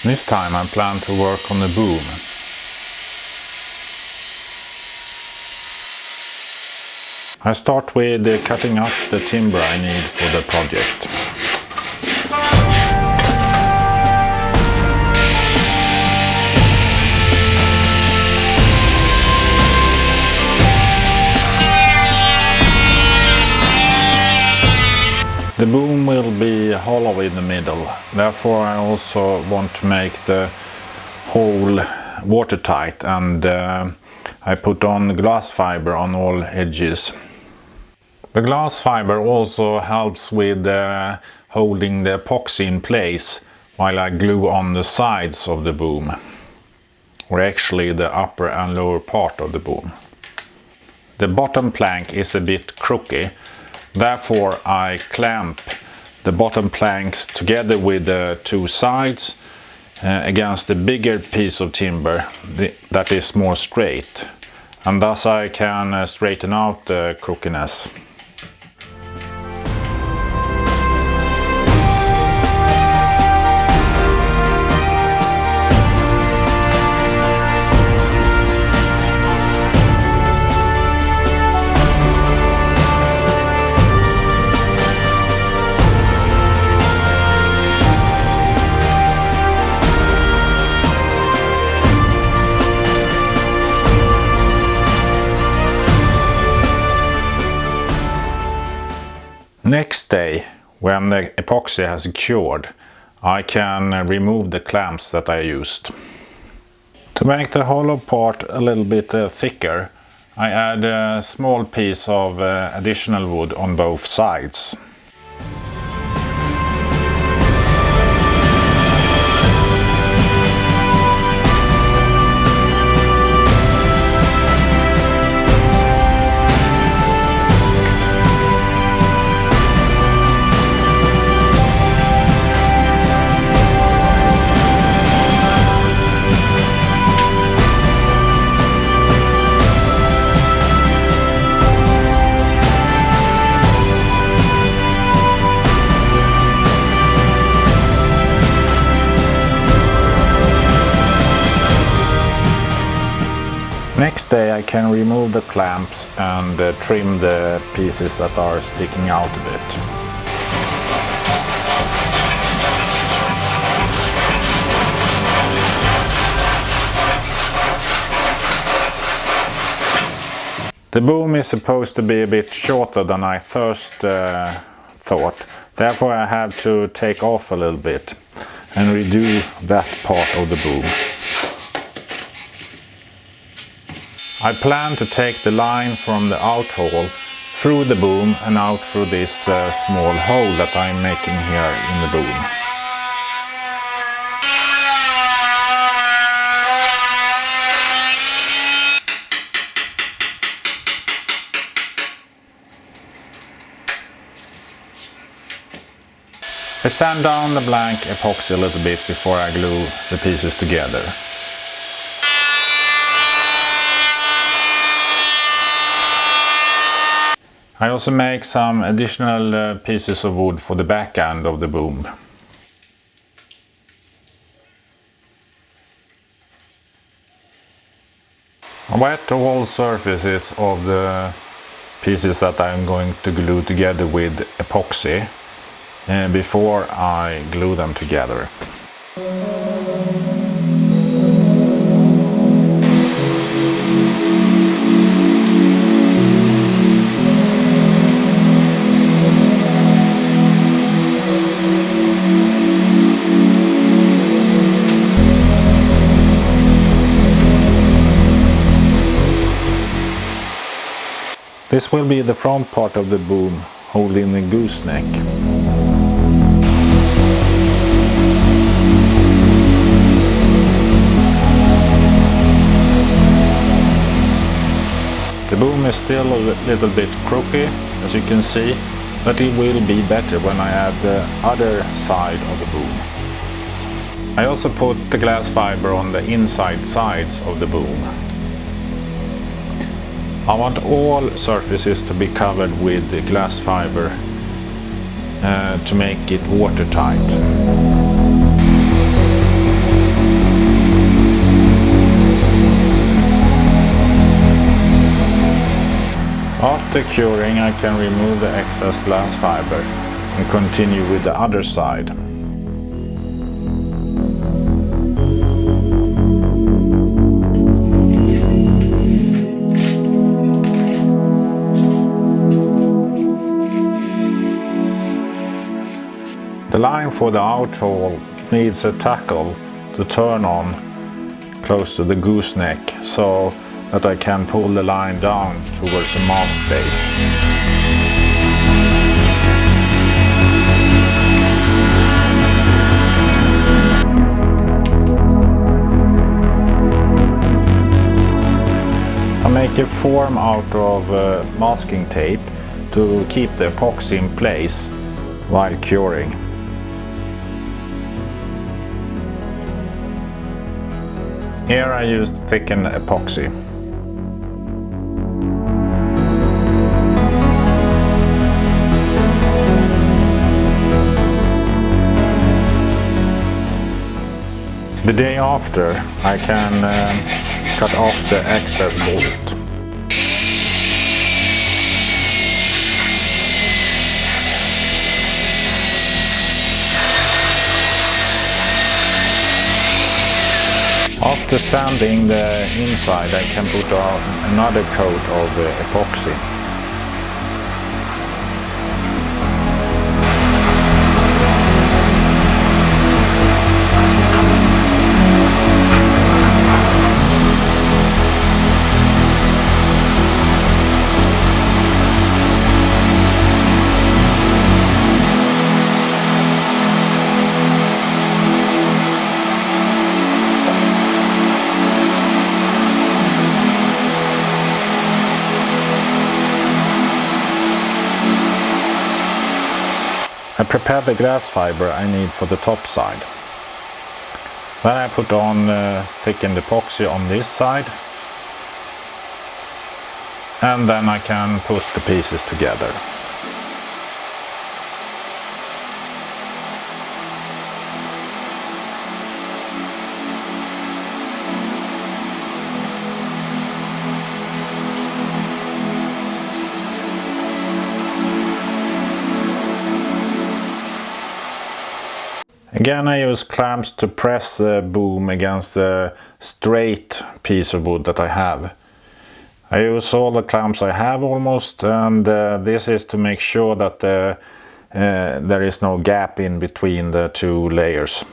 This time I plan to work on the boom. I start with cutting up the timber I need for the project. The boom will be hollow in the middle, therefore I also want to make the hole watertight, and I put on glass fiber on all edges. The glass fiber also helps with holding the epoxy in place while I glue on the sides of the boom, or actually the upper and lower part of the boom. The bottom plank is a bit crooked. Therefore I clamp the bottom planks together with the two sides against the bigger piece of timber that is more straight, and thus I can straighten out the crookedness. Next day, when the epoxy has cured, I can remove the clamps that I used. To make the hollow part a little bit thicker, I add a small piece of additional wood on both sides. Next day I can remove the clamps and trim the pieces that are sticking out a bit. The boom is supposed to be a bit shorter than I first thought, therefore I have to take off a little bit and redo that part of the boom. I plan to take the line from the out hole through the boom and out through this small hole that I'm making here in the boom. I sand down the blank epoxy a little bit before I glue the pieces together. I also make some additional pieces of wood for the back end of the boom. I wet all surfaces of the pieces that I'm going to glue together with epoxy before I glue them together. This will be the front part of the boom, holding the gooseneck. The boom is still a little bit crooked, as you can see, but it will be better when I add the other side of the boom. I also put the glass fiber on the inside sides of the boom. I want all surfaces to be covered with glass fiber to make it watertight. After curing, I can remove the excess glass fiber and continue with the other side. The line for the outhole needs a tackle to turn on close to the gooseneck so that I can pull the line down towards the mast base. I make a form out of masking tape to keep the epoxy in place while curing. Here I used thickened epoxy. The day after, I can cut off the excess bolt. After sanding the inside, I can put on another coat of epoxy. I prepare the glass fiber I need for the top side. Then I put on thickened epoxy on this side, and then I can put the pieces together. Again, I use clamps to press the boom against the straight piece of wood that I have. I use all the clamps I have almost, and this is to make sure that there is no gap in between the two layers.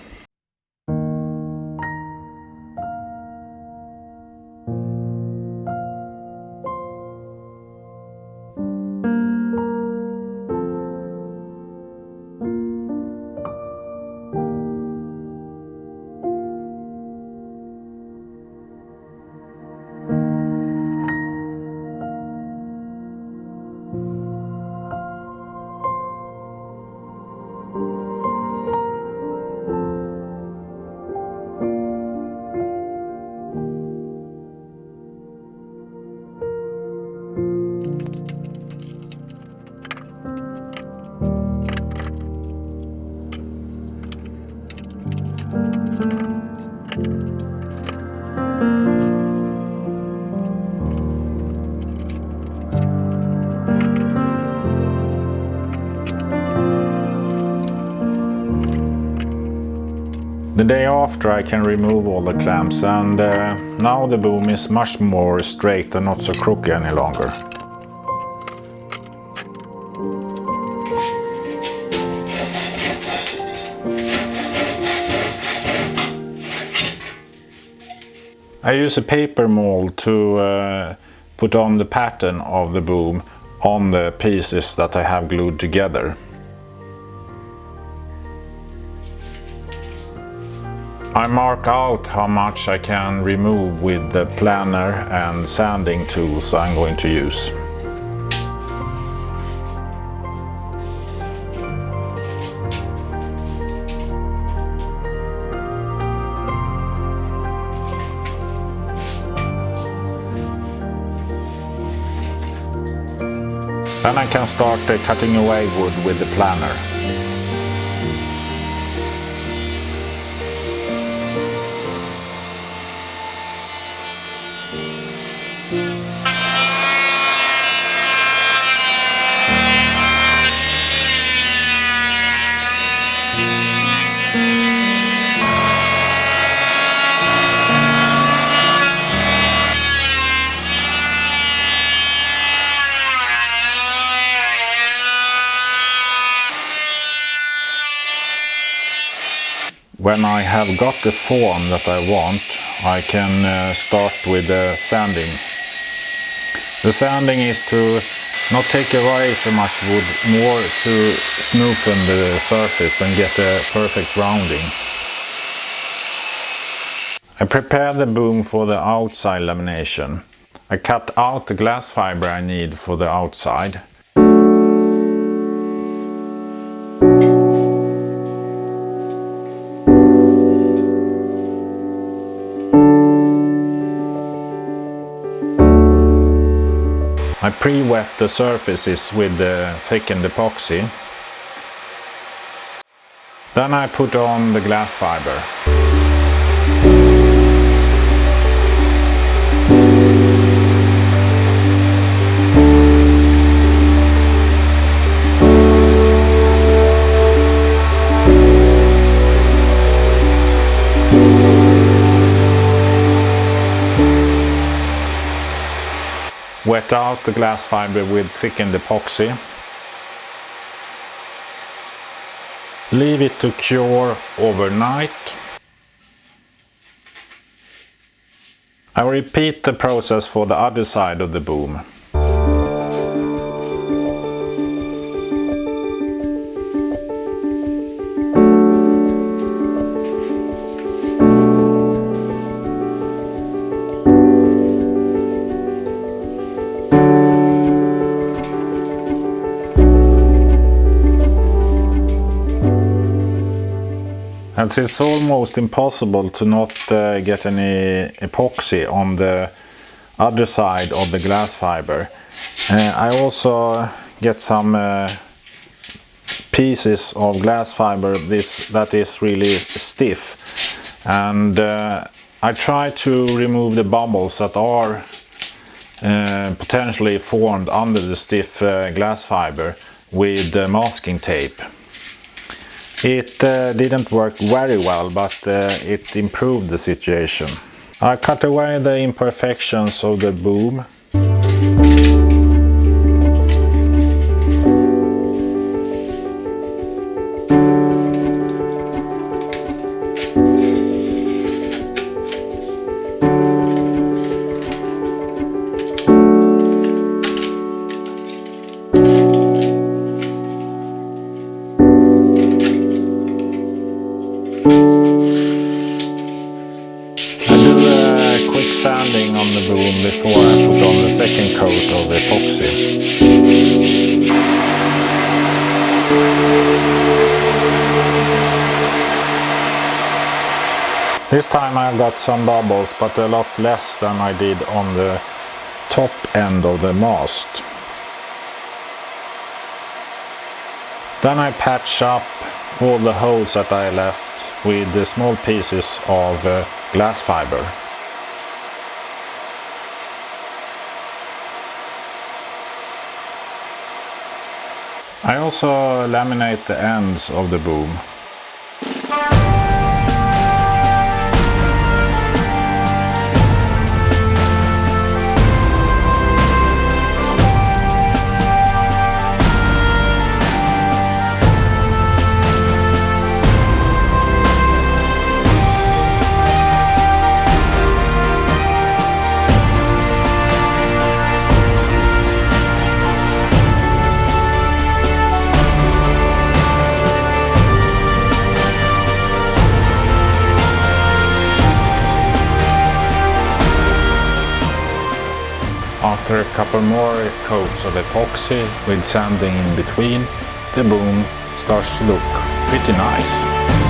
The day after I can remove all the clamps, and now the boom is much more straight and not so crooked any longer. I use a paper mold to put on the pattern of the boom on the pieces that I have glued together. I mark out how much I can remove with the planer and sanding tools I'm going to use. Then I can start cutting away wood with the planer. When I have got the form that I want, I can start with the sanding. The sanding is to not take away so much wood, more to smoothen the surface and get a perfect rounding. I prepared the boom for the outside lamination. I cut out the glass fiber I need for the outside. I pre-wet the surfaces with the thickened epoxy. Then I put on the glass fiber. Wet out the glass fiber with thickened epoxy. Leave it to cure overnight. I repeat the process for the other side of the boom. And it's almost impossible to not get any epoxy on the other side of the glass fiber. I also get some pieces of glass fiber that is really stiff, and I try to remove the bubbles that are potentially formed under the stiff glass fiber with masking tape. It didn't work very well, but it improved the situation. I cut away the imperfections of the boom. Sanding on the boom before I put on the second coat of epoxy. This time I got some bubbles, but a lot less than I did on the top end of the mast. Then I patch up all the holes that I left with the small pieces of glass fiber. I also laminate the ends of the boom. After a couple more coats of epoxy with sanding in between, the boom starts to look pretty nice.